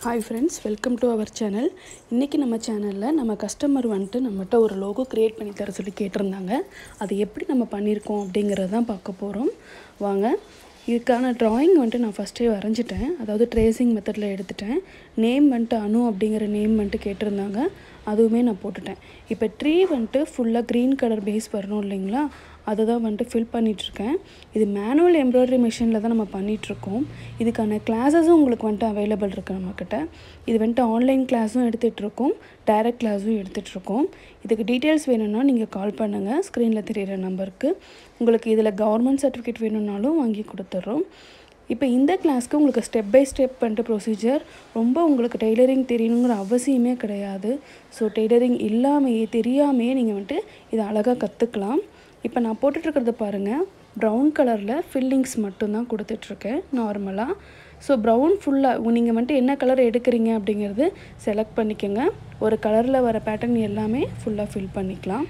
Hi friends, welcome to our channel. இன்னைக்கு நம்ம சேனல்ல நம்ம கஸ்டமர் வந்துட்டு நம்மட்ட ஒரு லோகோ கிரியேட் பண்ணி தர சொல்லி கேட்டிருந்தாங்க. அது எப்படி நம்ம பண்ணியிருக்கோம் அப்படிங்கறத தான் பார்க்க போறோம். வாங்க. இதுக்கான drawing வந்துட்டு நான் ஃபர்ஸ்டே வரைஞ்சிட்டேன். அதாவது ட்ரேசிங் மெத்தட்ல எடுத்துட்டேன். நேம் வந்துட்டு அனு அப்படிங்கற நேம் வந்துட்டு கேட்டிருந்தாங்க. அதுவுமே நான் போட்டுட்டேன். இப்போ ட்ரீ வந்துட்டு ஃபுல்லா green color பேஸ் வரணும் இல்லைங்களா? அதை தான் வந்துட்டு ஃபில் பண்ணிகிட்ருக்கேன். இது மேனுவல் எம்ப்ராய்டரி மிஷினில் தான் நம்ம பண்ணிகிட்ருக்கோம். இதுக்கான கிளாஸஸும் உங்களுக்கு வந்துட்டு அவைலபிள் இருக்குது நம்மக்கிட்ட. இது வந்துட்டு ஆன்லைன் கிளாஸும் எடுத்துகிட்ருக்கோம், டைரக்ட் கிளாஸும் எடுத்துகிட்ருக்கோம். இதுக்கு டீட்டெயில்ஸ் வேணும்னா நீங்கள் கால் பண்ணுங்கள் ஸ்க்ரீனில் தெரிகிற நம்பருக்கு. உங்களுக்கு இதில் கவர்மெண்ட் சர்டிஃபிகேட் வேணும்னாலும் வாங்கி கொடுத்துட்றோம். இப்போ இந்த கிளாஸ்க்கு உங்களுக்கு ஸ்டெப் பை ஸ்டெப் வந்துட்டு ப்ரொசீஜர் ரொம்ப உங்களுக்கு டெய்லரிங் தெரியணுங்கிற அவசியமே கிடையாது. ஸோ டெய்லரிங் இல்லாமையே தெரியாமையே நீங்கள் வந்துட்டு இதை அழகாக கற்றுக்கலாம். இப்போ நான் போட்டுட்ருக்கிறத பாருங்கள், ப்ரௌன் கலரில் ஃபில்லிங்ஸ் மட்டும்தான் கொடுத்துட்ருக்கேன் நார்மலாக. ஸோ ப்ரௌன் ஃபுல்லாக நீங்கள் வந்துட்டு என்ன கலர் எடுக்கிறீங்க அப்படிங்கிறது செலக்ட் பண்ணிக்கோங்க. ஒரு கலரில் வர பேட்டர்ன் எல்லாமே ஃபுல்லாக ஃபில் பண்ணிக்கலாம்.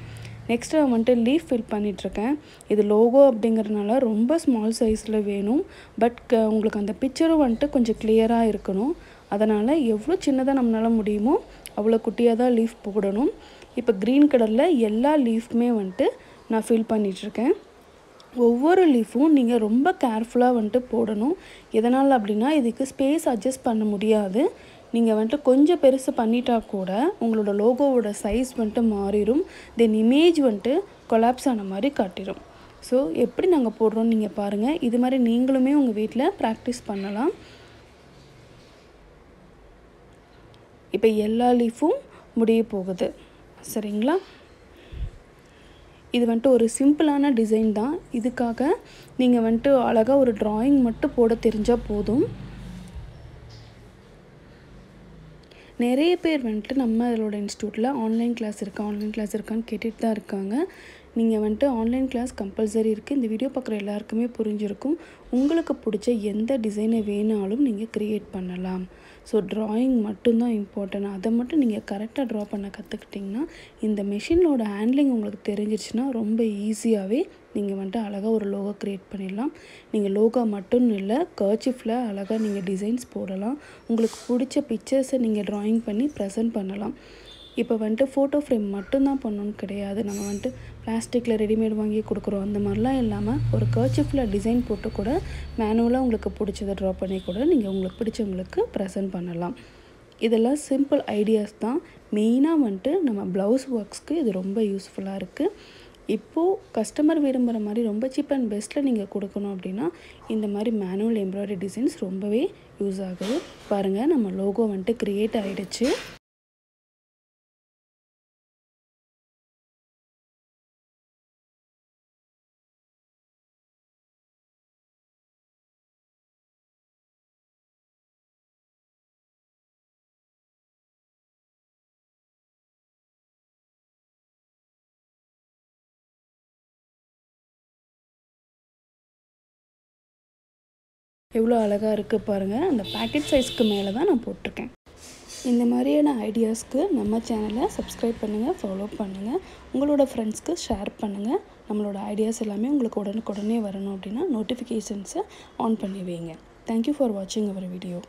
நெக்ஸ்ட்டு வந்துட்டு லீஃப் ஃபில் பண்ணிகிட்ருக்கேன். இது லோகோ அப்படிங்கிறதுனால ரொம்ப ஸ்மால் சைஸில் வேணும். பட் உங்களுக்கு அந்த பிக்சரும் வந்துட்டு கொஞ்சம் கிளியராக இருக்கணும். அதனால் எவ்வளோ சின்னதாக நம்மளால் முடியுமோ அவ்வளோ குட்டியாக தான் லீஃப் போடணும். இப்போ க்ரீன் கலரில் எல்லா லீஃப்மே வந்துட்டு நான் ஃபில் பண்ணிகிட்ருக்கேன். ஒவ்வொரு லீஃபும் நீங்கள் ரொம்ப கேர்ஃபுல்லாக வந்துட்டு போடணும். எதனால் அப்படின்னா இதுக்கு ஸ்பேஸ் அட்ஜஸ்ட் பண்ண முடியாது. நீங்கள் வந்துட்டு கொஞ்சம் பெருசு பண்ணிட்டா கூட உங்களோட லோகோவோட சைஸ் வந்துட்டு மாறிடும். தென் இமேஜ் வந்துட்டு கொலாப்ஸ் ஆன மாதிரி காட்டிடும். ஸோ எப்படி நாங்கள் போடுறோன்னு நீங்கள் பாருங்கள். இது மாதிரி நீங்களுமே உங்கள் வீட்டில் ப்ராக்டிஸ் பண்ணலாம். இப்போ எல்லா லீஃபும் முடிய போகுது சரிங்களா? இது வந்துட்டு ஒரு சிம்பிளான டிசைன் தான். இதுக்காக நீங்கள் வந்துட்டு அழகாக ஒரு ட்ராயிங் மட்டும் போட தெரிஞ்சால் போதும். நிறைய பேர் வந்துட்டு நம்ம இதோட இன்ஸ்டியூட்டில் ஆன்லைன் கிளாஸ் இருக்கான்னு கேட்டுட்டு தான் இருக்காங்க. நீங்கள் வந்துட்டு ஆன்லைன் கிளாஸ் கம்பல்சரி இருக்குது. இந்த வீடியோ பார்க்குற எல்லாருக்குமே புரிஞ்சிருக்கும். உங்களுக்கு பிடிச்ச எந்த டிசைனை வேணாலும் நீங்கள் க்ரியேட் பண்ணலாம். ஸோ ட்ராயிங் மட்டும்தான் இம்பார்ட்டன்ட். அதை மட்டும் நீங்கள் கரெக்டாக ட்ரா பண்ண கற்றுக்கிட்டிங்கன்னா இந்த மெஷினோட ஹேண்ட்லிங் உங்களுக்கு தெரிஞ்சிருச்சுன்னா ரொம்ப ஈஸியாகவே நீங்கள் வந்துட்டு அழகாக ஒரு லோகோ க்ரியேட் பண்ணிடலாம். நீங்கள் லோகோ மட்டும் இல்லை, கர்ச்சிஃபில் அழகாக நீங்கள் டிசைன்ஸ் போடலாம். உங்களுக்கு பிடிச்ச பிக்சர்ஸை நீங்கள் ட்ராயிங் பண்ணி ப்ரெசென்ட் பண்ணலாம். இப்போ வந்துட்டு ஃபோட்டோ ஃப்ரேம் மட்டும்தான் பண்ணணும்னு கிடையாது. நம்ம வந்துட்டு பிளாஸ்டிக்கில் ரெடிமேட் வாங்கி கொடுக்குறோம் அந்த மாதிரிலாம் இல்லாமல் ஒரு கர்ச்சிஃபில் டிசைன் போட்டு கூட மேனுவலாக உங்களுக்கு பிடிச்சதை ட்ரா பண்ணி கூட நீங்கள் உங்களுக்கு பிடிச்சவங்களுக்கு ப்ரெசென்ட் பண்ணலாம். இதெல்லாம் சிம்பிள் ஐடியாஸ் தான். மெயினாக வந்துட்டு நம்ம ப்ளவுஸ் ஒர்க்ஸ்க்கு இது ரொம்ப யூஸ்ஃபுல்லாக இருக்குது. இப்போது கஸ்டமர் விரும்புகிற மாதிரி ரொம்ப சீப் அண்ட் பெஸ்ட்டில் நீங்கள் கொடுக்கணும் அப்படின்னா இந்த மாதிரி மேனுவல் எம்ப்ராய்டரி டிசைன்ஸ் ரொம்பவே யூஸ் ஆகுது. பாருங்கள், நம்ம லோகோ வந்துட்டு க்ரியேட் ஆகிடுச்சு. எவ்வளோ அழகாக இருக்குது பாருங்கள். அந்த பேக்கெட் சைஸ்க்கு மேலே தான் நான் போட்டிருக்கேன். இந்த மாதிரியான ஐடியாஸ்க்கு நம்ம சேனலை சப்ஸ்கிரைப் பண்ணுங்கள், ஃபாலோ பண்ணுங்கள், உங்களோட ஃப்ரெண்ட்ஸ்க்கு ஷேர் பண்ணுங்கள். நம்மளோட ஐடியாஸ் எல்லாமே உங்களுக்கு உடனுக்குடனே வரணும் அப்படின்னா நோட்டிஃபிகேஷன்ஸை ஆன் பண்ணி வைங்க. தேங்க்யூ ஃபார் வாட்சிங் அவர் வீடியோ.